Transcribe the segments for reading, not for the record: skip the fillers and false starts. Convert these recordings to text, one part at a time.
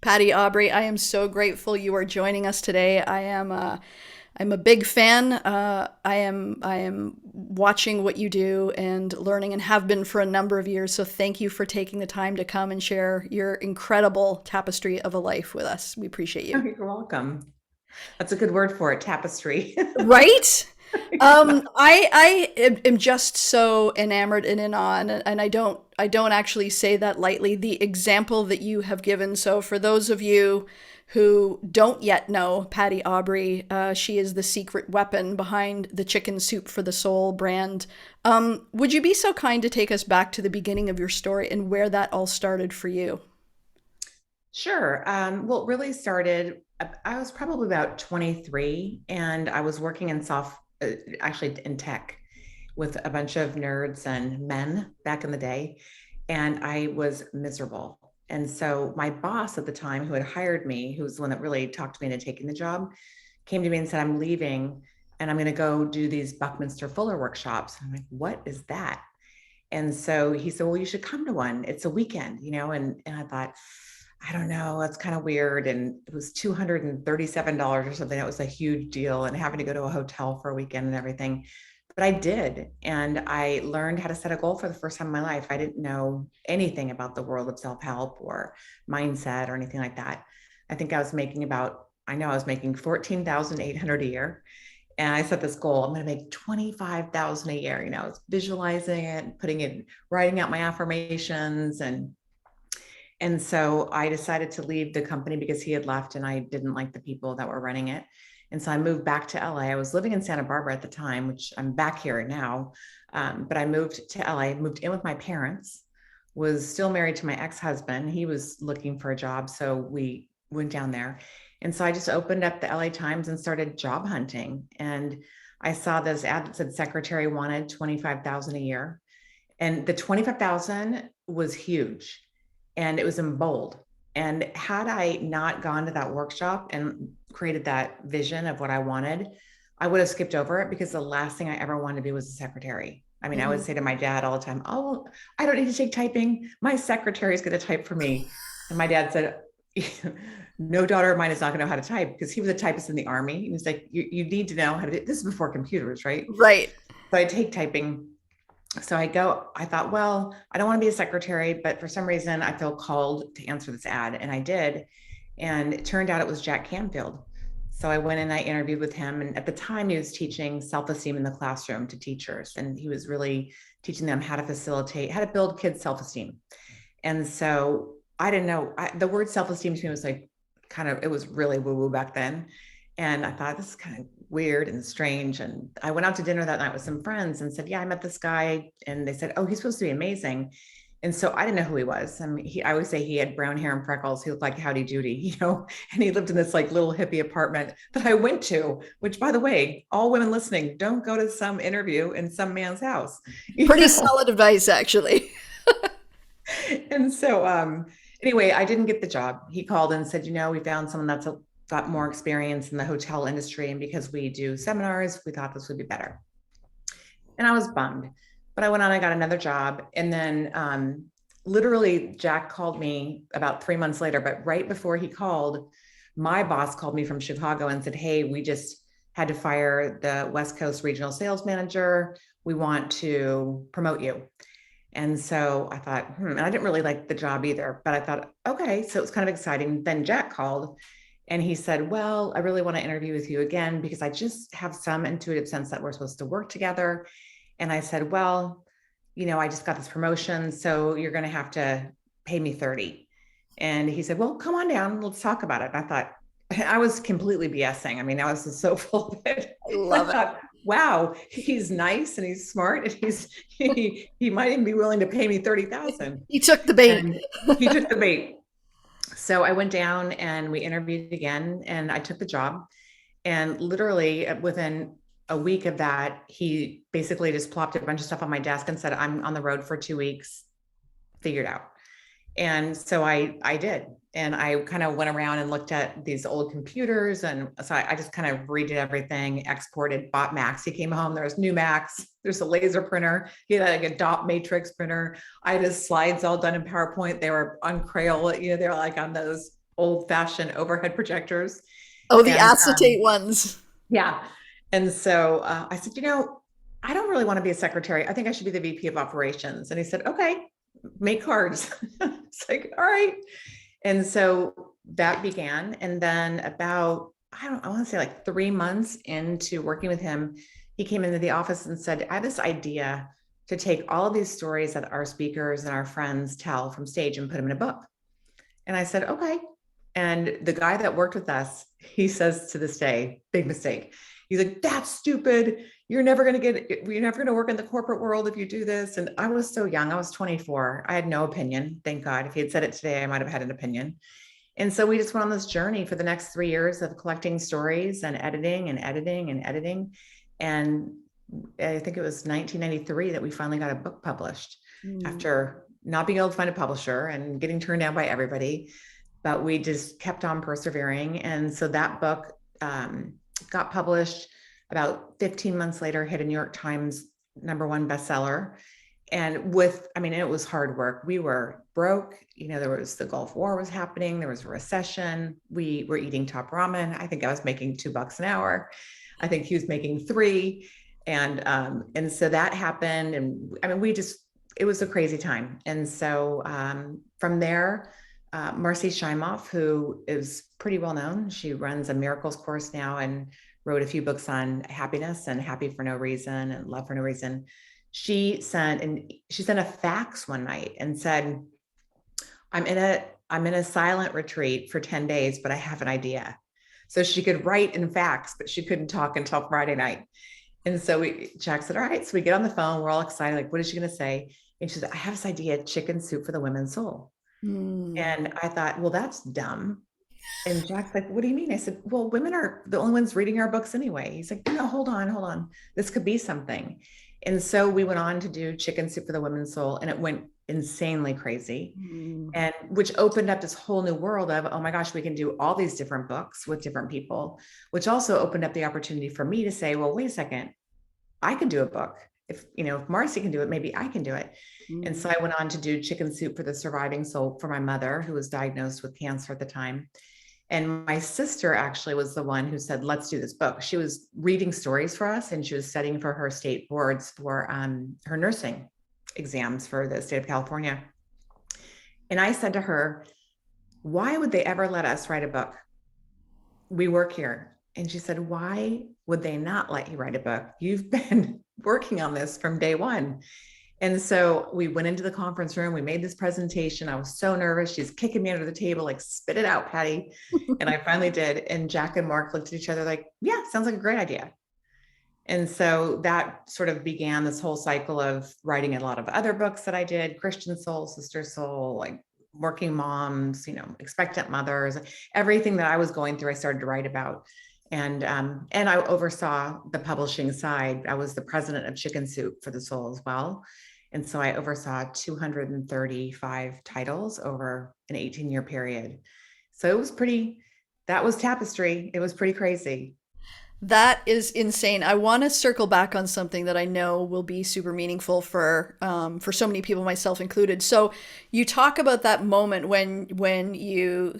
Patty Aubery, I am so grateful you are joining us today. I'm a big fan. I am watching what you do and learning, and have been for a number of years. So thank you for taking the time to come and share your incredible tapestry of a life with us. We appreciate Oh, you. you're welcome. That's a good word for it, tapestry. Right? Yeah. I am just so enamored and in awe, and I don't actually say that lightly. The example that you have given. So for those of you who don't yet know Patty Aubery, she is the secret weapon behind the Chicken Soup for the Soul brand. Would you be so kind to take us back to the beginning of your story and where that all started for you? Sure. Well, it really started, I was probably about 23 and I was working in actually in tech with a bunch of nerds and men back in the day. And I was miserable. And so my boss at the time, who had hired me, who was the one that really talked me into taking the job, came to me and said, I'm leaving and I'm going to go do these Buckminster Fuller workshops. I'm like, what is that? And so he said, well, you should come to one. It's a weekend, and I thought, I don't know, that's kind of weird. And it was $237 or something. That was a huge deal. And having to go to a hotel for a weekend and everything. But I did. And I learned how to set a goal for the first time in my life. I didn't know anything about the world of self-help or mindset or anything like that. I think I know I was making 14,800 a year, and I set this goal. I'm going to make 25,000 a year. I was visualizing it, writing out my affirmations, and so I decided to leave the company because he had left, and I didn't like the people that were running it. And so I moved back to LA. I was living in Santa Barbara at the time, which I'm back here now. But I moved to LA, moved in with my parents, was still married to my ex-husband. He was looking for a job, so we went down there. And so I just opened up the LA Times and started job hunting. And I saw this ad that said secretary wanted 25,000 a year. And the 25,000 was huge, and it was in bold. And had I not gone to that workshop and created that vision of what I wanted, I would have skipped over it, because the last thing I ever wanted to be was a secretary. I mean, I would Mhm. say to my dad all the time, oh, I don't need to take typing. My secretary is going to type for me. And my dad said, no daughter of mine is not going to know how to type, because he was a typist in the army. He was like, you need to know how to do this. Is before computers, right? Right. So I take typing. So I thought, well, I don't want to be a secretary, but for some reason I feel called to answer this ad. And I did. And it turned out it was Jack Canfield. So I went and I interviewed with him. And at the time, he was teaching self-esteem in the classroom to teachers. And he was really teaching them how to build kids' self-esteem. And so I didn't know, the word self-esteem to me was like, it was really woo-woo back then. And I thought, this is kind of weird and strange. And I went out to dinner that night with some friends and said, yeah, I met this guy. And they said, oh, he's supposed to be amazing. And so I didn't know who he was. I mean, I always say he had brown hair and freckles. He looked like Howdy Doody, and he lived in this like little hippie apartment that I went to, which, by the way, all women listening, don't go to some interview in some man's house, you Pretty know? solid advice, actually. And so, anyway, I didn't get the job. He called and said, we found someone that's got more experience in the hotel industry. And because we do seminars, we thought this would be better. And I was bummed. But I went on, I got another job. And then literally, Jack called me about 3 months later. But right before he called, my boss called me from Chicago and said, hey, we just had to fire the West Coast regional sales manager. We want to promote you. And so I thought, and I didn't really like the job either, but I thought, okay, so it was kind of exciting. Then Jack called and he said, well, I really want to interview with you again, because I just have some intuitive sense that we're supposed to work together. And I said, well, I just got this promotion, so you're going to have to pay me 30. And he said, well, come on down. Let's talk about it. And I thought, I was completely BSing. I mean, I was just so full of it. I I love it. thought, wow, he's nice and he's smart, and he might even be willing to pay me 30,000. You took the bait. And he took the bait. So I went down and we interviewed again, and I took the job. And literally within a week of that, he basically just plopped a bunch of stuff on my desk and said, I'm on the road for 2 weeks, figure it out. And so I did. And I kind of went around and looked at these old computers. And so I just kind of redid everything, exported, bought Macs. He came home, there was new Macs, there's a laser printer. He had like a dot matrix printer. I had his slides all done in PowerPoint. They were on Crayola, they were like on those old fashioned overhead projectors. Oh, the And acetate ones. yeah. And so I said, I don't really want to be a secretary. I think I should be the VP of operations. And he said, okay, make cards. It's like, all right. And so that began. And then about, I want to say like 3 months into working with him, he came into the office and said, I have this idea to take all of these stories that our speakers and our friends tell from stage and put them in a book. And I said, okay. And the guy that worked with us, he says to this day, big mistake. He's like, that's stupid. You're never going to work in the corporate world if you do this. And I was so young. I was 24. I had no opinion. Thank God. If he had said it today, I might have had an opinion. And so we just went on this journey for the next 3 years of collecting stories and editing and editing and editing. And I think it was 1993 that we finally got a book published after not being able to find a publisher and getting turned down by everybody. But we just kept on persevering. And so that book got published about 15 months later, hit a New York Times #1 bestseller. And it was hard work. We were broke. There was the Gulf War was happening. There was a recession. We were eating top ramen. I think I was making $2 an hour. I think he was making 3. And so that happened. And it was a crazy time. And so from there, Marcy Shimoff, who is pretty well known, she runs a miracles course now and wrote a few books on happiness and happy for no reason and love for no reason. She sent a fax one night and said, I'm in a silent retreat for 10 days, but I have an idea. So she could write in fax, but she couldn't talk until Friday night. And so Jack said, all right. So we get on the phone. We're all excited. Like, what is she going to say? And she said, I have this idea, chicken soup for the women's soul. And I thought, well, that's dumb. And Jack's like, what do you mean? I said, well, women are the only ones reading our books anyway. He's like, no, hold on. This could be something. And so we went on to do chicken soup for the women's soul, and it went insanely crazy. And which opened up this whole new world of, oh my gosh, we can do all these different books with different people, which also opened up the opportunity for me to say, well, wait a second, I could do a book. If Marcy can do it, maybe I can do it. And so I went on to do chicken soup for the surviving soul for my mother, who was diagnosed with cancer at the time. And my sister actually was the one who said, let's do this book. She was reading stories for us, and she was studying for her state boards for her nursing exams for the state of California. And I said to her, why would they ever let us write a book? We work here. And she said, why would they not let you write a book? You've been working on this from day one. And so we went into the conference room, we made this presentation. I was so nervous. She's kicking me under the table, like, spit it out, Patty. And I finally did. And Jack and Mark looked at each other like, yeah, sounds like a great idea. And so that sort of began this whole cycle of writing a lot of other books that I did, Christian Soul, Sister Soul, like working moms, expectant mothers, everything that I was going through, I started to write about. And I oversaw the publishing side. I was the president of Chicken Soup for the Soul as well. And so I oversaw 235 titles over an 18-year period. So that was Tapestry. It was pretty crazy. That is insane. I want to circle back on something that I know will be super meaningful for so many people, myself included. So you talk about that moment when you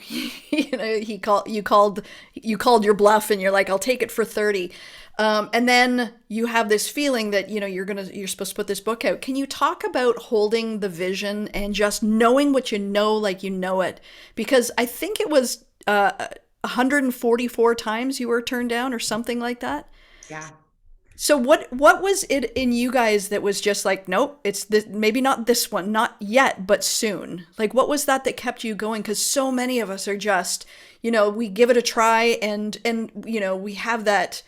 you called your bluff, and you're like, I'll take it for 30. And then you have this feeling that you're supposed to put this book out. Can you talk about holding the vision and just knowing what you know, like you know it? Because I think it was 144 times you were turned down or something like that. Yeah. So what was it in you guys that was just like, nope, it's this, maybe not this one, not yet, but soon? Like, what was that kept you going? Because so many of us are just, we give it a try, and we have that,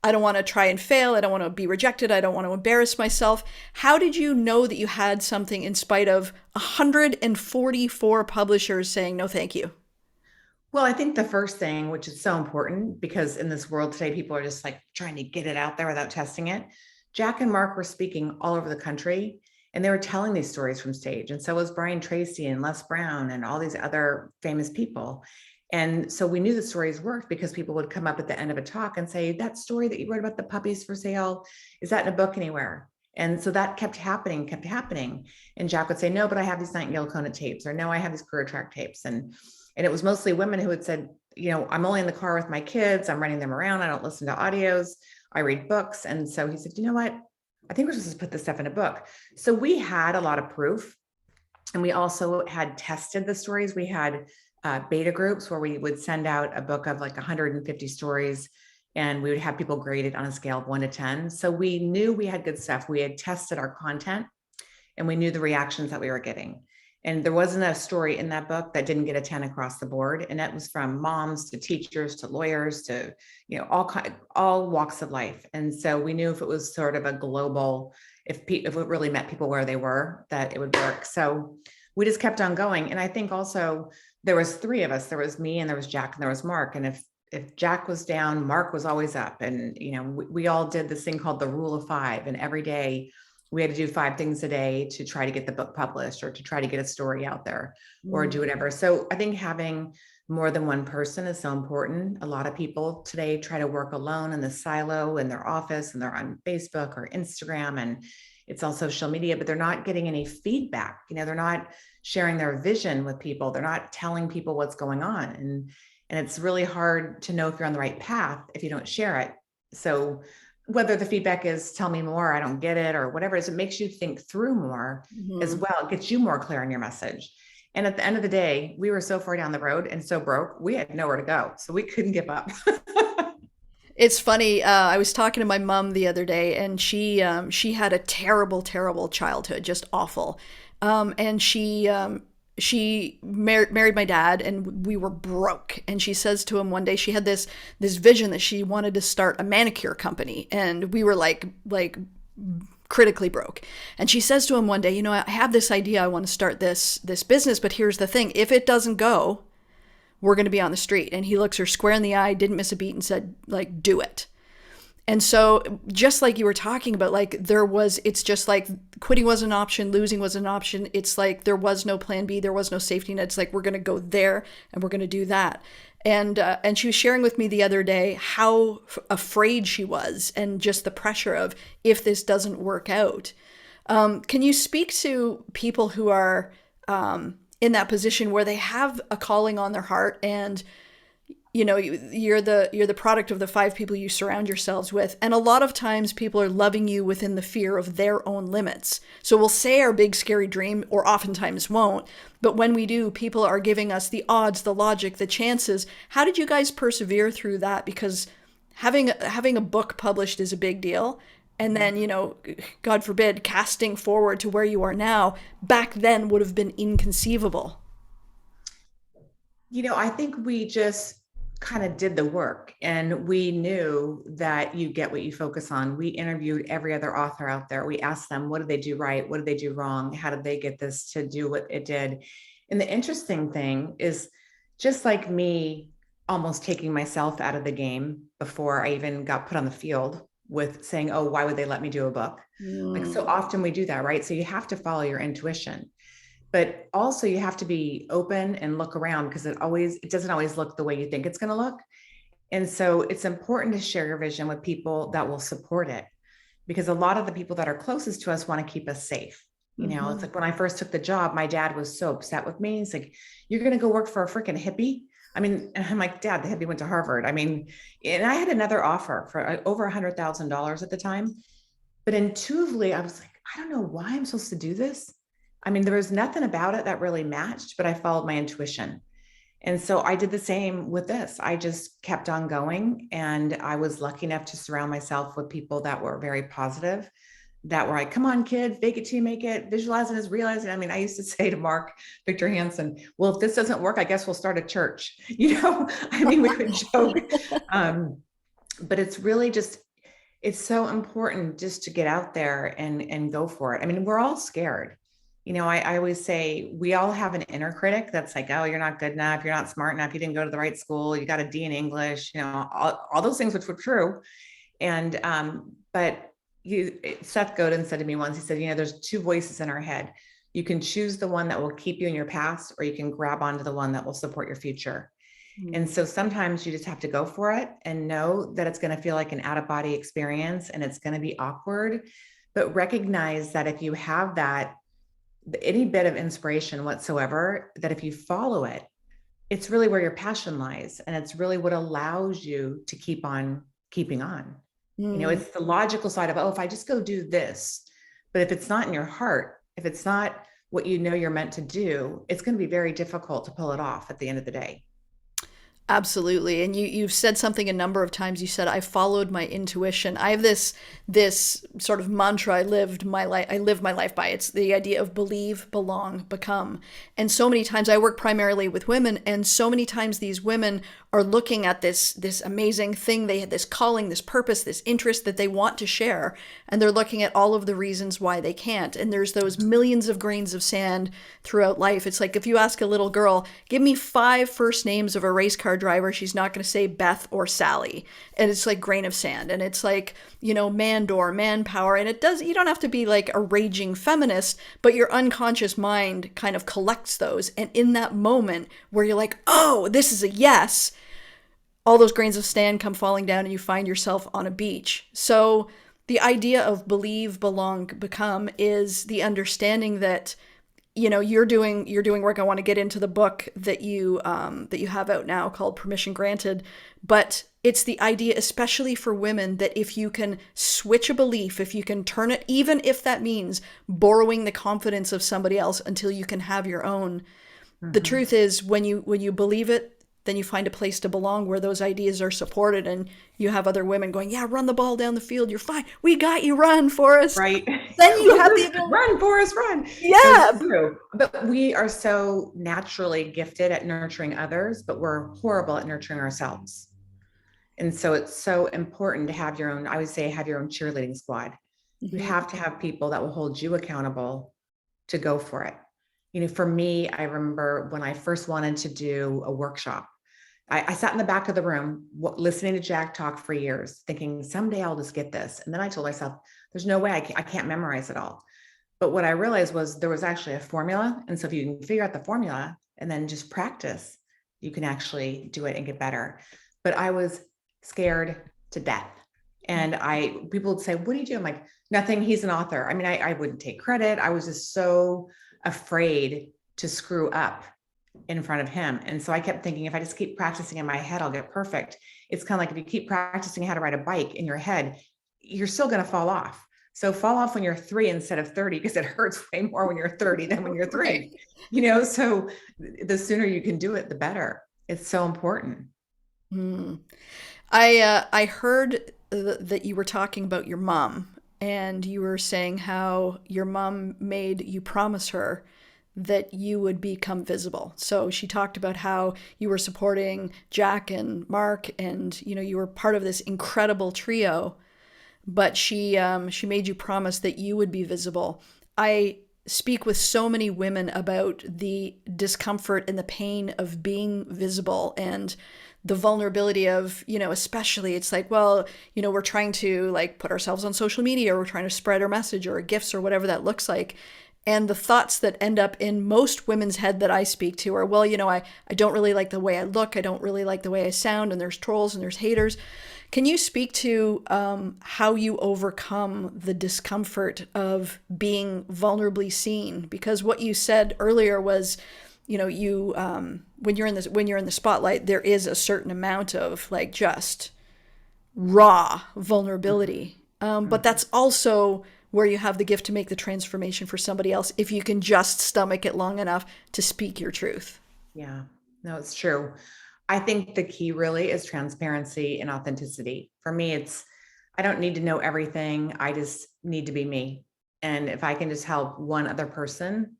I don't want to try and fail, I don't want to be rejected, I don't want to embarrass myself. How did you know that you had something in spite of 144 publishers saying no thank you? Well, I think the first thing, which is so important, because in this world today, people are just like trying to get it out there without testing it. Jack and Mark were speaking all over the country, and they were telling these stories from stage. And so was Brian Tracy and Les Brown and all these other famous people. And so we knew the stories worked because people would come up at the end of a talk and say, that story that you wrote about the puppies for sale, is that in a book anywhere? And so that kept happening. And Jack would say, no, but I have these Nightingale Conant tapes, or no, I have these Career Track tapes. And it was mostly women who had said, I'm only in the car with my kids. I'm running them around. I don't listen to audios. I read books. And so he said, you know what? I think we're supposed to put this stuff in a book. So we had a lot of proof. And we also had tested the stories. We had beta groups where we would send out a book of like 150 stories, and we would have people graded on a scale of 1 to 10. So we knew we had good stuff. We had tested our content, and we knew the reactions that we were getting. And there wasn't a story in that book that didn't get a 10 across the board. And that was from moms to teachers to lawyers to, all walks of life. And so we knew if it was sort of a global, if it really met people where they were, that it would work. So we just kept on going. And I think also there was three of us. There was me, and there was Jack, and there was Mark. And if Jack was down, Mark was always up. And, we all did this thing called the rule of five. And every day we had to do 5 things a day to try to get the book published, or to try to get a story out there, or do whatever. So I think having more than one person is so important. A lot of people today try to work alone in the silo in their office, and they're on Facebook or Instagram, and it's all social media, but they're not getting any feedback. They're not sharing their vision with people. They're not telling people what's going on. And it's really hard to know if you're on the right path if you don't share it. So whether the feedback is tell me more, I don't get it, or whatever it is, it makes you think through more as well. It gets you more clear on your message. And at the end of the day, we were so far down the road and so broke, we had nowhere to go. So we couldn't give up. It's funny. I was talking to my mom the other day, and she had a terrible, terrible childhood, just awful. And she married my dad, and we were broke. And she says to him one day, she had this vision that she wanted to start a manicure company, and we were like critically broke. And she says to him one day, I have this idea. I want to start this business, but here's the thing: if it doesn't go, we're going to be on the street. And he looks her square in the eye, didn't miss a beat, and said, like, do it. And so just like you were talking about, it's just like quitting was an option, losing was an option. It's like there was no plan B, there was no safety net. It's like, we're going to go there and we're going to do that. And she was sharing with me the other day how afraid she was, and just the pressure of, if this doesn't work out. Can you speak to people who are in that position where they have a calling on their heart, and you're the product of the 5 people you surround yourselves with, and a lot of times people are loving you within the fear of their own limits. So we'll say our big scary dream, or oftentimes won't, but when we do, people are giving us the odds, the logic, the chances. How did you guys persevere through that? Because having a book published is a big deal, and then, God forbid, casting forward to where you are now, back then would have been inconceivable. I think we just kind of did the work, and we knew that you get what you focus on. We interviewed every other author out there. We asked them, what did they do right? What did they do wrong? How did they get this to do what it did? And the interesting thing is, just like me almost taking myself out of the game before I even got put on the field, with saying, oh, why would they let me do a book? Like, so often we do that, right? So you have to follow your intuition. But also you have to be open and look around, because it doesn't always look the way you think it's going to look. And so it's important to share your vision with people that will support it, because a lot of the people that are closest to us want to keep us safe. It's like when I first took the job, my dad was so upset with me. He's like, you're going to go work for a freaking hippie? And I'm like, Dad, the hippie went to Harvard. And I had another offer for over $100,000 at the time. But intuitively, I was like, I don't know why I'm supposed to do this. There was nothing about it that really matched, but I followed my intuition. And so I did the same with this. I just kept on going. And I was lucky enough to surround myself with people that were very positive, that were like, come on, kid, fake it till you make it. Visualizing is realizing. I used to say to Mark Victor Hansen, well, if this doesn't work, I guess we'll start a church. We would joke. But it's really just, it's so important just to get out there and go for it. We're all scared. I always say we all have an inner critic that's like, oh, you're not good enough. You're not smart enough. You didn't go to the right school. You got a D in English, all those things, which were true. And, but Seth Godin said to me once, he said, there's 2 voices in our head. You can choose the one that will keep you in your past, or you can grab onto the one that will support your future. And so sometimes you just have to go for it and know that it's going to feel like an out of body experience, and it's going to be awkward, but recognize that if you have any bit of inspiration whatsoever, that if you follow it, it's really where your passion lies. And it's really what allows you to keep on keeping on. You know, Mm. it's the logical side of, oh, if I just go do this, but if it's not in your heart, if it's not what you know you're meant to do, it's going to be very difficult to pull it off at the end of the day. Absolutely. And you've said something a number of times. You said I followed my intuition. I have this sort of mantra I live my life by. It's the idea of believe, belong, become. And so many times I work primarily with women, and so many times these women are looking at this amazing thing. They had this calling, this purpose, this interest that they want to share, and they're looking at all of the reasons why they can't. And there's those millions of grains of sand throughout life. It's like if you ask a little girl, give me 5 first names of a race car driver, she's not going to say Beth or Sally. And it's like grain of sand. And it's like, Mandor, manpower. And you don't have to be like a raging feminist, but your unconscious mind kind of collects those. And in that moment where you're like, oh, this is a yes, all those grains of sand come falling down and you find yourself on a beach. So the idea of believe, belong, become is the understanding that you're doing work. I want to get into the book that you have out now called Permission Granted, but it's the idea, especially for women, that if you can switch a belief, if you can turn it, even if that means borrowing the confidence of somebody else until you can have your own. The Mm-hmm. truth is, when you believe it, then you find a place to belong where those ideas are supported, and you have other women going, yeah, run the ball down the field, you're fine, we got you, run, Forrest. Right. Then you have the ability. Run, Forrest, run. That's Yeah. true. But we are so naturally gifted at nurturing others, but we're horrible at nurturing ourselves. And so it's so important to have your own, I would say, have your own cheerleading squad. You Mhm. have to have people that will hold you accountable to go for it. You know, for me, I remember when I first wanted to do a workshop, I sat in the back of the room listening to Jack talk for years, thinking someday I'll just get this. And then I told myself, there's no way I can't memorize it all. But what I realized was there was actually a formula. And so if you can figure out the formula and then just practice, you can actually do it and get better. But I was scared to death. And people would say, what do you do? I'm like, nothing. He's an author. I mean, I wouldn't take credit. I was just so afraid to screw up in front of him. And so I kept thinking, if I just keep practicing in my head, I'll get perfect. It's kind of like if you keep practicing how to ride a bike in your head, you're still going to fall off. So fall off when you're 3 instead of 30, because it hurts way more when you're 30 than when you're Right. 3. So the sooner you can do it, the better. It's so important. Hmm. I heard that you were talking about your mom, and you were saying how your mom made you promise her that you would become visible. So she talked about how you were supporting Jack and Mark, and you were part of this incredible trio. But she made you promise that you would be visible. I speak with so many women about the discomfort and the pain of being visible, and the vulnerability of, especially it's like, well, we're trying to like put ourselves on social media, or we're trying to spread our message or our gifts or whatever that looks like. And the thoughts that end up in most women's head that I speak to are, well, I don't really like the way I look. I don't really like the way I sound. And there's trolls and there's haters. Can you speak to how you overcome the discomfort of being vulnerably seen? Because what you said earlier was, you when you're in the spotlight, there is a certain amount of like just raw vulnerability. But Mm-hmm. that's also where you have the gift to make the transformation for somebody else if you can just stomach it long enough to speak your truth. Yeah, no, it's true. I think the key really is transparency and authenticity. For me, I don't need to know everything. I just need to be me. And if I can just help one other person,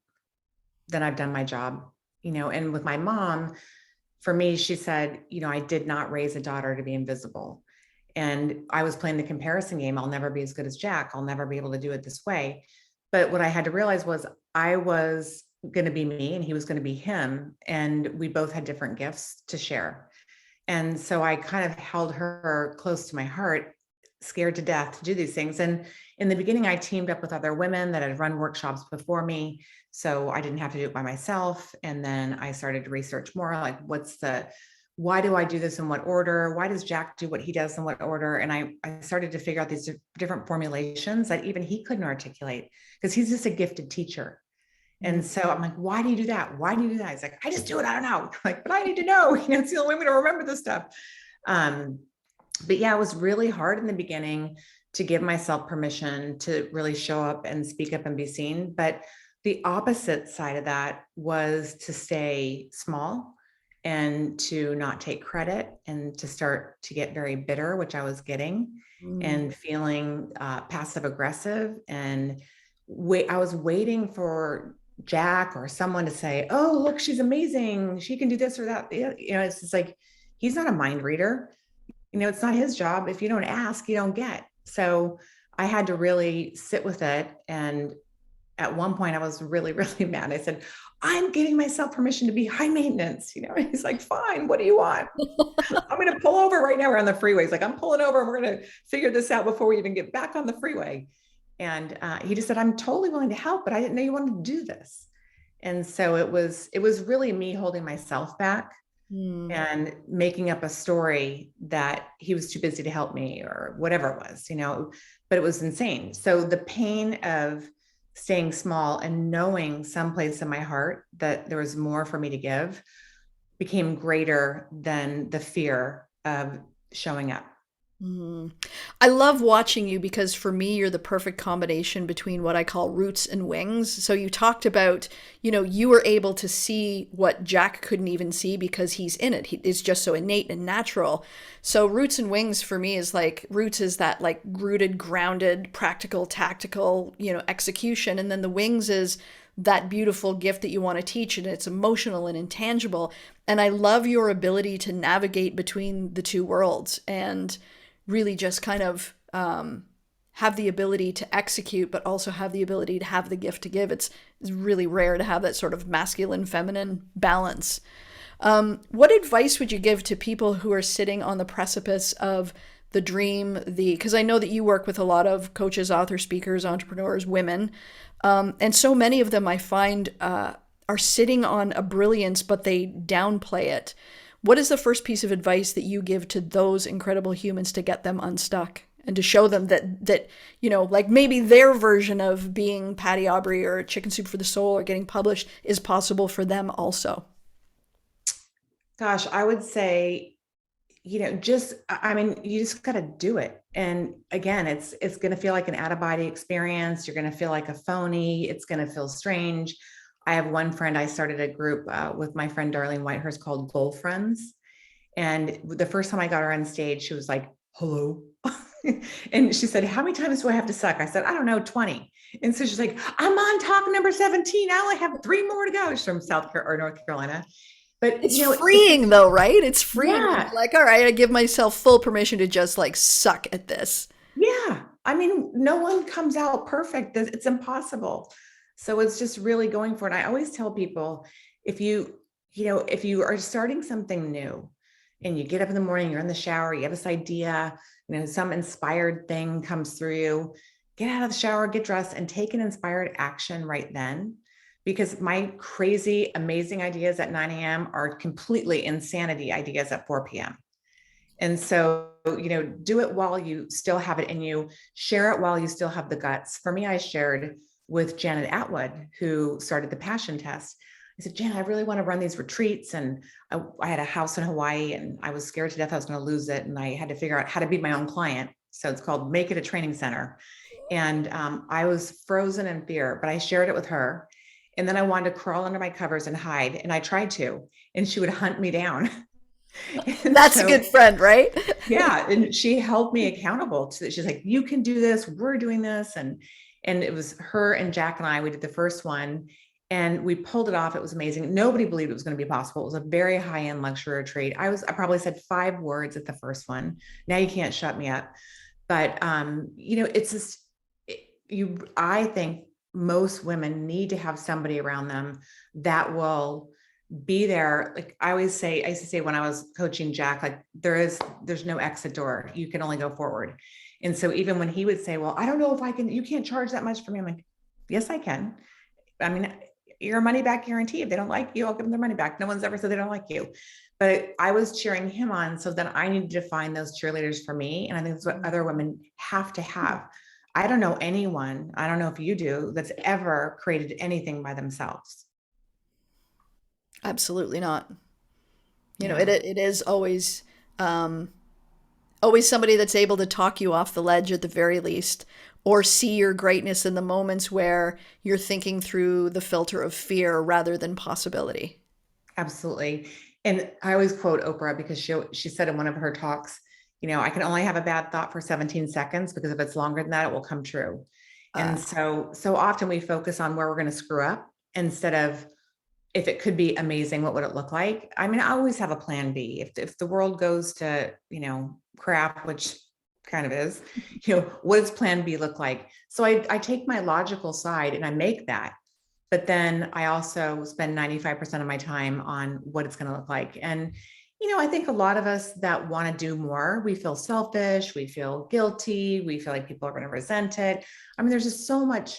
then I've done my job. And with my mom, for me, she said, I did not raise a daughter to be invisible. And I was playing the comparison game. I'll never be as good as Jack. I'll never be able to do it this way. But what I had to realize was I was going to be me and he was going to be him. And we both had different gifts to share. And so I kind of held her close to my heart, scared to death to do these things. And in the beginning, I teamed up with other women that had run workshops before me. So I didn't have to do it by myself. And then I started to research more like, why do I do this in what order? Why does Jack do what he does in what order? And I started to figure out these different formulations that even he couldn't articulate because he's just a gifted teacher. And so I'm like, why do you do that? Why do you do that? He's like, I just do it. I don't know. Like, but I need to know, it's the only way to remember this stuff. Um, but yeah, it was really hard in the beginning to give myself permission to really show up and speak up and be seen. But the opposite side of that was to stay small and to not take credit and to start to get very bitter, which I was getting, Mm. and feeling passive aggressive. And I was waiting for Jack or someone to say, oh, look, she's amazing. She can do this or that. It's just like, he's not a mind reader. It's not his job. If you don't ask, you don't get. So I had to really sit with it. And at one point I was really, really mad. I said, I'm giving myself permission to be high maintenance. He's like, fine, what do you want? I'm going to pull over right now. We're on the freeway. He's like, I'm pulling over and we're going to figure this out before we even get back on the freeway. And he just said, I'm totally willing to help, but I didn't know you wanted to do this. And so it was really me holding myself back and making up a story that he was too busy to help me or whatever it was, but it was insane. So the pain of staying small and knowing someplace in my heart that there was more for me to give became greater than the fear of showing up. Mm. I love watching you because for me, you're the perfect combination between what I call roots and wings. So you talked about, you were able to see what Jack couldn't even see because he's in it. It's just so innate and natural. So roots and wings for me is like, roots is that like rooted, grounded, practical, tactical, execution. And then the wings is that beautiful gift that you want to teach, and it's emotional and intangible. And I love your ability to navigate between the two worlds and really just kind of have the ability to execute, but also have the ability to have the gift to give. It's really rare to have that sort of masculine, feminine balance. What advice would you give to people who are sitting on the precipice of the dream, because I know that you work with a lot of coaches, authors, speakers, entrepreneurs, women, and so many of them I find are sitting on a brilliance, but they downplay it. What is the first piece of advice that you give to those incredible humans to get them unstuck and to show them that like maybe their version of being Patty Aubery or Chicken Soup for the Soul or getting published is possible for them also? Gosh, I would say, you just got to do it. And again, it's going to feel like an out of body experience. You're going to feel like a phony. It's going to feel strange. I have one friend, I started a group with my friend Darlene Whitehurst called Goal Friends. And the first time I got her on stage, she was like, hello. And she said, how many times do I have to suck? I said, I don't know, 20. And so she's like, I'm on talk number 17. I only have 3 more to go. She's from South Carolina or North Carolina. But It's freeing though, right? It's freeing. yeah, Like, all right, I give myself full permission to just like suck at this. yeah. I mean, no one comes out perfect. It's impossible. So it's just really going for it. I always tell people, if you are starting something new and you get up in the morning, you're in the shower, you have this idea, some inspired thing comes through you, get out of the shower, get dressed, and take an inspired action right then. Because my crazy, amazing ideas at 9 a.m. are completely insanity ideas at 4 p.m. And so, do it while you still have it in you, share it while you still have the guts. For me, I shared with Janet Atwood, who started the Passion Test. I said, Janet, I really want to run these retreats. And I had a house in Hawaii and I was scared to death I was going to lose it. And I had to figure out how to be my own client. So it's called Make It a Training Center. And I was frozen in fear, but I shared it with her. And then I wanted to crawl under my covers and hide. And I tried to, and she would hunt me down. And That's a so, good friend, right? yeah. And she held me accountable to that. She's like, you can do this. We're doing this. And it was her and Jack and we did the first one and we pulled it off. It was amazing. Nobody believed it was going to be possible. It was a very high-end luxury retreat. I probably said 5 words at the first one. Now you can't shut me up. But, it's just, I think most women need to have somebody around them that will be there. Like I used to say when I was coaching Jack, like there's no exit door. You can only go forward. And so even when he would say, well, I don't know if I can, you can't charge that much for me. I'm like, yes, I can. I mean, your money back guarantee. If they don't like you, I'll give them their money back. No one's ever said they don't like you. But I was cheering him on. So then I needed to find those cheerleaders for me. And I think that's what other women have to have. I don't know anyone, I don't know if you do, that's ever created anything by themselves. Absolutely not. You know, Yeah, it is always um, always somebody that's able to talk you off the ledge at the very least, or see your greatness in the moments where you're thinking through the filter of fear rather than possibility. absolutely. And I always quote Oprah because she said in one of her talks, I can only have a bad thought for 17 seconds because if it's longer than that, it will come true. And Uh, so often we focus on where we're going to screw up instead of if it could be amazing, what would it look like? I mean, I always have a plan B. If the world goes to, crap, which kind of is, what does plan B look like? So I take my logical side and I make that. But then I also spend 95% of my time on what it's going to look like. And, I think a lot of us that want to do more, we feel selfish, we feel guilty, we feel like people are going to resent it. I mean, there's just so much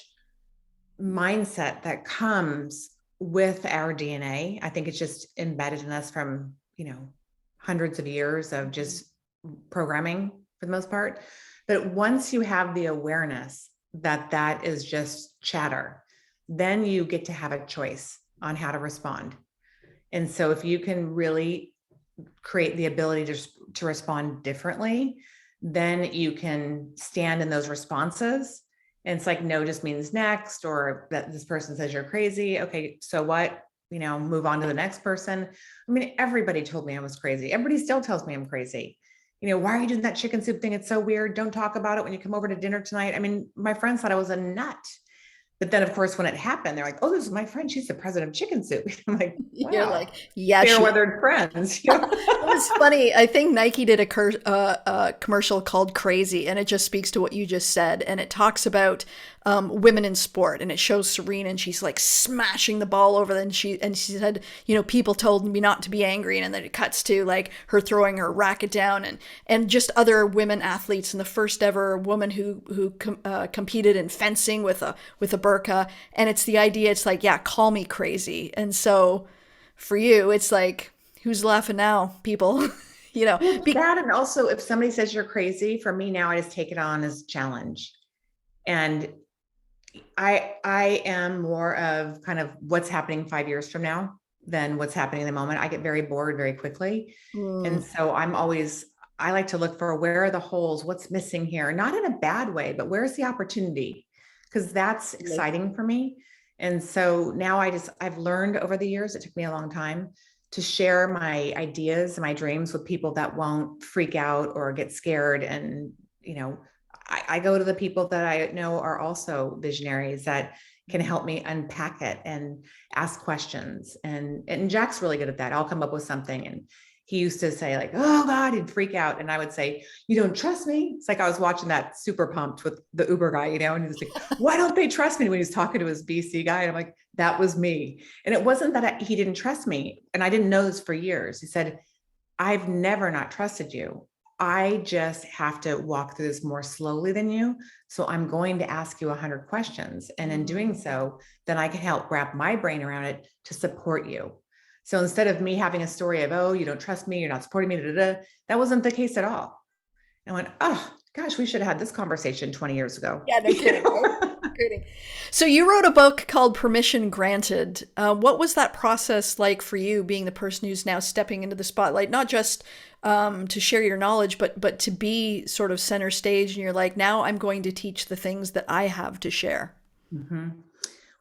mindset that comes with our DNA. I think it's just embedded in us from, hundreds of years of just programming for the most part. But once you have the awareness that that is just chatter, then you get to have a choice on how to respond. And so if you can really create the ability to respond differently, then you can stand in those responses. And it's like, no just means next, or that this person says you're crazy. Okay, so what? Move on to the next person. I mean, everybody told me I was crazy. Everybody still tells me I'm crazy. Why are you doing that chicken soup thing? It's so weird. Don't talk about it when you come over to dinner tonight. I mean, my friends thought I was a nut. But then, of course, when it happened, they're like, "Oh, this is my friend. She's the president of Chicken Soup." I'm like, you're "Wow, like, yeah, fair she. weathered friends." It was funny. I think Nike did a commercial called "Crazy," and it just speaks to what you just said. And it talks about women in sport, and it shows Serena, and she's like smashing the ball over. And she said, people told me not to be angry, and then it cuts to like her throwing her racket down, and just other women athletes, and the first ever woman who competed in fencing with a burqa. And it's the idea. It's like, yeah, call me crazy. And so for you, it's like, who's laughing now, people? you know, Well, be, that and also if somebody says you're crazy, for me now, I just take it on as a challenge. And I am more of kind of what's happening 5 years from now than what's happening in the moment. I get very bored very quickly. mm, And so I like to look for where are the holes, what's missing here, not in a bad way, but where's the opportunity? Because that's exciting for me. And so now I've learned over the years, it took me a long time to share my ideas and my dreams with people that won't freak out or get scared. And, I go to the people that I know are also visionaries that can help me unpack it and ask questions. And Jack's really good at that. I'll come up with something and he used to say like, "Oh God," he'd freak out. And I would say, "You don't trust me?" It's like I was watching that Super Pumped with the Uber guy, and he was like, "Why don't they trust me?" When he was talking to his BC guy. And I'm like, that was me. And it wasn't that he didn't trust me. And I didn't know this for years. He said, "I've never not trusted you. I just have to walk through this more slowly than you. So I'm going to ask you 100 questions. And in doing so, then I can help wrap my brain around it to support you." So instead of me having a story of, "Oh, you don't trust me, you're not supporting me," that wasn't the case at all. I went, "Oh, gosh, we should have had this conversation 20 years ago." yeah, no kidding, right? No kidding. So you wrote a book called Permission Granted. What was that process like for you, being the person who's now stepping into the spotlight, not just to share your knowledge, but to be sort of center stage, and you're like, now I'm going to teach the things that I have to share. Mm-hmm.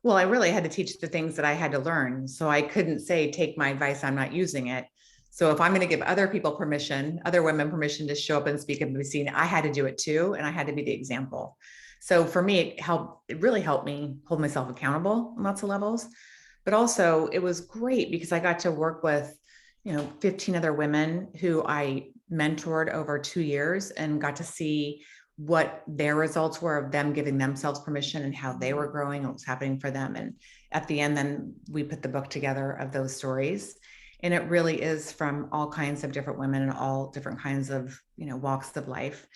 Well, I really had to teach the things that I had to learn. So I couldn't say, "Take my advice, I'm not using it." So if I'm going to give other people permission, other women permission to show up and speak and be seen, I had to do it too. And I had to be the example. So for me, it really helped me hold myself accountable on lots of levels. But also it was great because I got to work with, 15 other women who I mentored over 2 years and got to see what their results were of them giving themselves permission and how they were growing and what was happening for them. And at the end, then we put the book together of those stories. And it really is from all kinds of different women and all different kinds of, walks of life.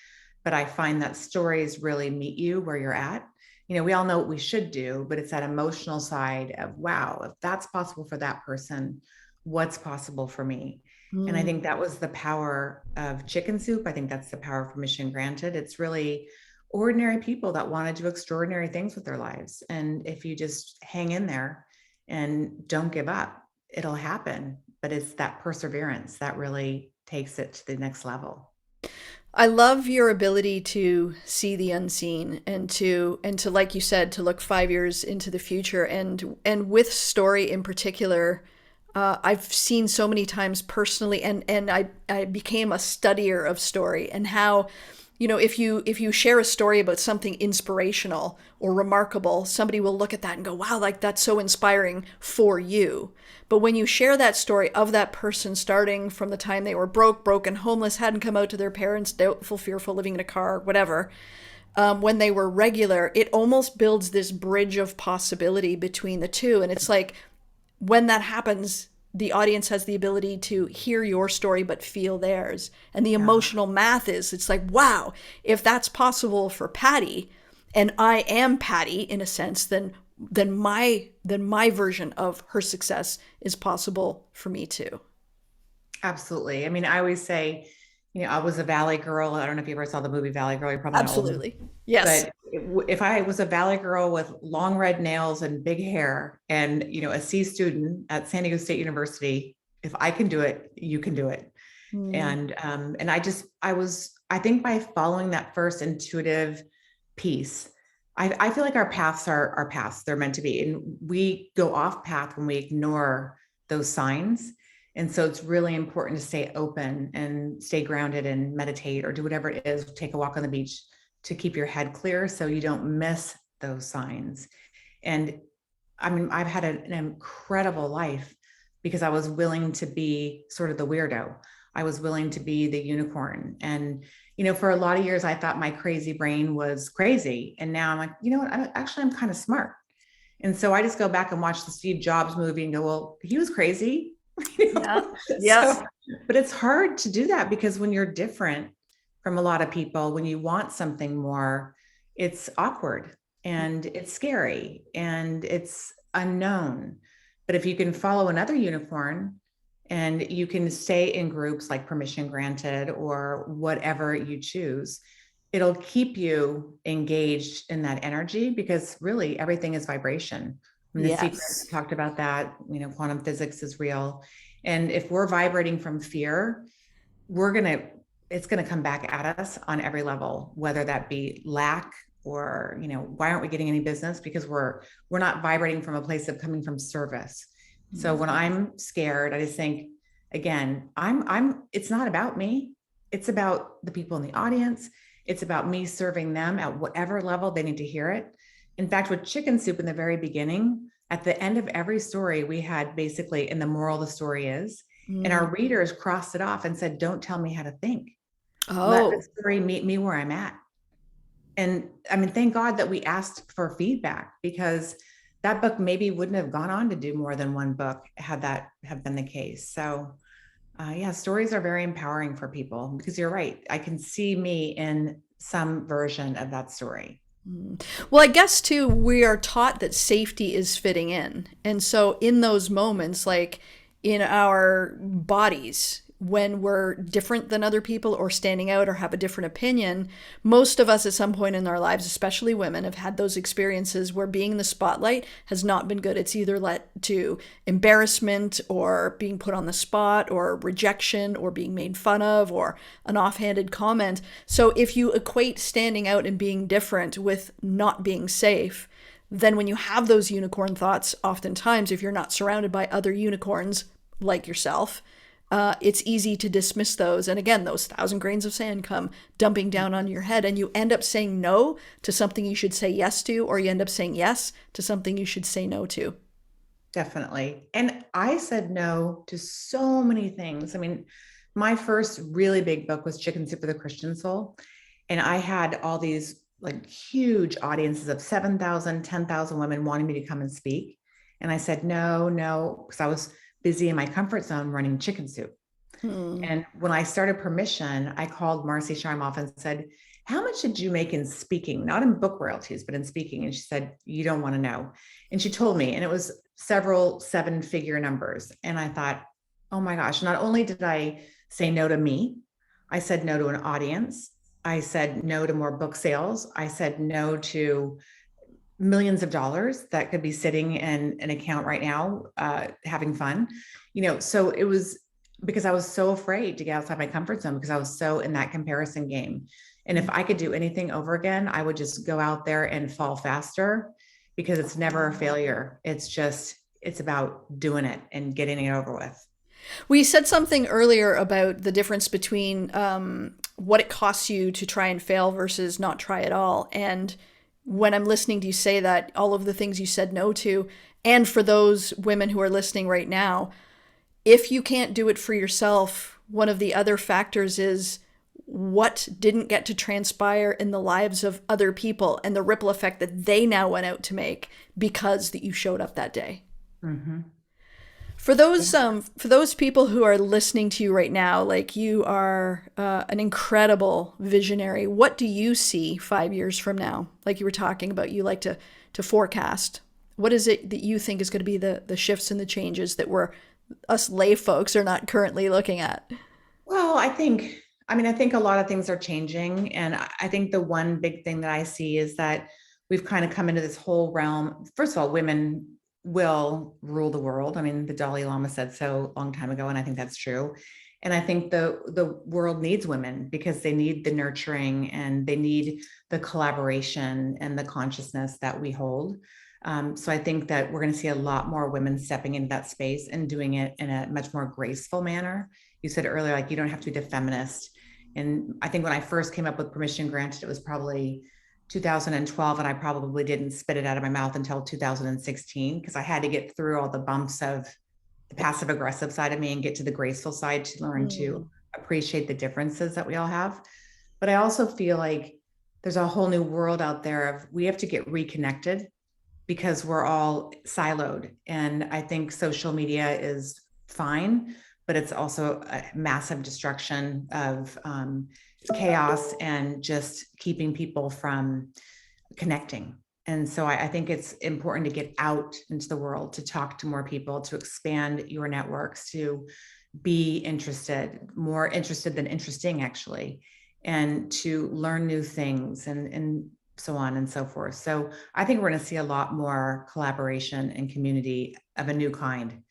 But I find that stories really meet you where you're at. We all know what we should do, but it's that emotional side of, wow, if that's possible for that person, what's possible for me? And I Mm. think that was the power of Chicken Soup. I think that's the power of Permission Granted. It's really ordinary people that want to do extraordinary things with their lives. And if you just hang in there and don't give up, it'll happen. But it's that perseverance that really takes it to the next level. I love your ability to see the unseen and to like you said to look 5 years into the future and with story in particular. I've seen so many times personally, and I became a studier of story and how, if you share a story about something inspirational or remarkable, somebody will look at that and go, wow, like that's so inspiring for you. But when you share that story of that person starting from the time they were broken, homeless, hadn't come out to their parents, doubtful, fearful, living in a car, whatever, when they were regular, it almost builds this bridge of possibility between the two. And it's like when that happens, the audience has the ability to hear your story but feel theirs. And the Yeah, emotional math is it's like, wow, if that's possible for Patty, and I am Patty in a sense, then my version of her success is possible for me too. absolutely. I mean, I always say, I was a Valley girl. I don't know if you ever saw the movie Valley Girl. You're probably not old enough. Absolutely. Yes. But if I was a Valley girl with long red nails and big hair and, a C student at San Diego State University, if I can do it, you can do it. Mm, And I think by following that first intuitive piece, I feel like our paths are our paths. They're meant to be. And we go off path when we ignore those signs. And so it's really important to stay open and stay grounded and meditate or do whatever it is, take a walk on the beach to keep your head clear so you don't miss those signs. And I mean, I've had an incredible life because I was willing to be sort of the weirdo. I was willing to be the unicorn. And, for a lot of years, I thought my crazy brain was crazy. And now I'm like, you know what? I'm kind of smart. And so I just go back and watch the Steve Jobs movie and go, well, he was crazy. you yeah. know? Yep. So, but it's hard to do that because when you're different from a lot of people, when you want something more, it's awkward and it's scary and it's unknown. But if you can follow another unicorn and you can stay in groups like permission granted or whatever you choose, it'll keep you engaged in that energy because really everything is vibration. I mean, the secret Yes. talked about that, quantum physics is real. And if we're vibrating from fear, we're going to, it's going to come back at us on every level, whether that be lack or, why aren't we getting any business? Because we're not vibrating from a place of coming from service. So when I'm scared, I just think, again, it's not about me. It's about the people in the audience. It's about me serving them at whatever level they need to hear it. In fact, with Chicken Soup in the very beginning, at the end of every story, we had basically, and the moral of the story is, and Mm. our readers crossed it off and said, don't tell me how to think. Let the Oh, story meet me where I'm at. And I mean, thank God that we asked for feedback because that book maybe wouldn't have gone on to do more than one book had that have been the case. So, yeah, stories are very empowering for people because you're right. I can see me in some version of that story. well, I guess too, we are taught that safety is fitting in. And so, in those moments, like in our bodies, when we're different than other people or standing out or have a different opinion, most of us at some point in our lives, especially women, have had those experiences where being in the spotlight has not been good. It's either led to embarrassment or being put on the spot or rejection or being made fun of or an offhanded comment. So if you equate standing out and being different with not being safe, then when you have those unicorn thoughts, oftentimes, if you're not surrounded by other unicorns like yourself, it's easy to dismiss those. And again, those thousand grains of sand come dumping down on your head, and you end up saying no to something you should say yes to, or you end up saying yes to something you should say no to. Definitely. And I said no to so many things. I mean, my first really big book was Chicken Soup for the Christian Soul. And I had all these like huge audiences of 7,000, 10,000 women wanting me to come and speak. And I said, no, no, because I was busy in my comfort zone running Chicken Soup. Hmm. And when I started Permission, I called Marcy Shimoff and said, how much did you make in speaking? Not in book royalties, but in speaking. And she said, you don't want to know. And she told me, and it was several seven-figure numbers. And I thought, oh my gosh, not only did I say no to me, I said no to an audience. I said no to more book sales. I said no to millions of dollars that could be sitting in an account right now, having fun. So it was because I was so afraid to get outside my comfort zone because I was so in that comparison game. And if I could do anything over again, I would just go out there and fall faster because it's never a failure. It's about doing it and getting it over with. We said something earlier about the difference between what it costs you to try and fail versus not try at all. And when I'm listening to you say that, all of the things you said no to, and for those women who are listening right now, if you can't do it for yourself, one of the other factors is what didn't get to transpire in the lives of other people and the ripple effect that they now went out to make because that you showed up that day. Mm-hmm. For those people who are listening to you right now, like you are an incredible visionary. What do you see 5 years from now? Like you were talking about, you like to forecast. What is it that you think is going to be the shifts and the changes that we're us lay folks are not currently looking at? Well, I think a lot of things are changing. And I think the one big thing that I see is that we've kind of come into this whole realm. First of all, women will rule the world. I mean, the Dalai Lama said so a long time ago, and I think that's true. And I think the world needs women because they need the nurturing and they need the collaboration and the consciousness that we hold. So I think that we're going to see a lot more women stepping into that space and doing it in a much more graceful manner. You said earlier, like you don't have to be the feminist. And I think when I first came up with Permission Granted, it was probably 2012, and I probably didn't spit it out of my mouth until 2016 because I had to get through all the bumps of the passive aggressive side of me and get to the graceful side to learn to Mm. appreciate the differences that we all have. But I also feel like there's a whole new world out there of we have to get reconnected because we're all siloed. And I think social media is fine, but it's also a massive destruction of chaos and just keeping people from connecting. And so I think it's important to get out into the world, to talk to more people, to expand your networks, to be interested, more interested than interesting, actually, and to learn new things and so on and so forth. So I think we're going to see a lot more collaboration and community of a new kind.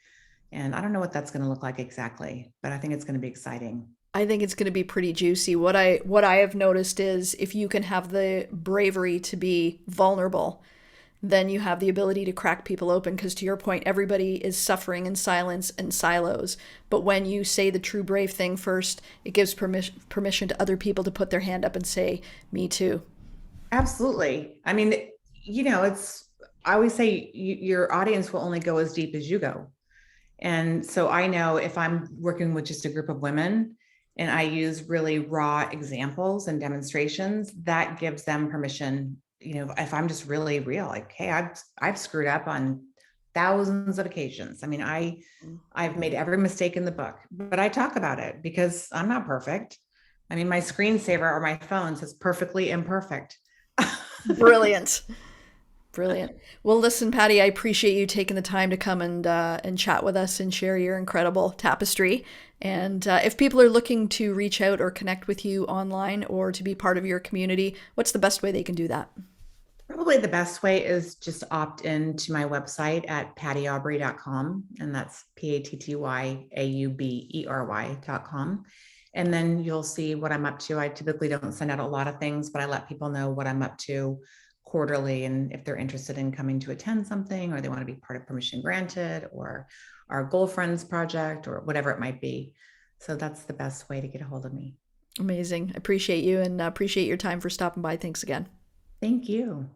And I don't know what that's going to look like exactly, but I think it's going to be exciting. I think it's going to be pretty juicy. What I have noticed is if you can have the bravery to be vulnerable, then you have the ability to crack people open because to your point everybody is suffering in silence and silos, but when you say the true brave thing first, it gives permission to other people to put their hand up and say me too. Absolutely. I mean, I always say your audience will only go as deep as you go. And so I know if I'm working with just a group of women and I use really raw examples and demonstrations, that gives them permission. If I'm just really real, like, hey, I've screwed up on thousands of occasions. I mean, I've made every mistake in the book, but I talk about it because I'm not perfect. I mean, my screensaver or my phone says perfectly imperfect. Brilliant. Brilliant. Well, listen, Patty, I appreciate you taking the time to come and chat with us and share your incredible tapestry. And if people are looking to reach out or connect with you online or to be part of your community, what's the best way they can do that? Probably the best way is just opt in to my website at pattyaubery.com. And that's PATTYAUBERY.com. And then you'll see what I'm up to. I typically don't send out a lot of things, but I let people know what I'm up to quarterly. And if they're interested in coming to attend something or they want to be part of Permission Granted or our Goal Friends project or whatever it might be. So that's the best way to get a hold of me. Amazing. I appreciate you and appreciate your time for stopping by. Thanks again. Thank you.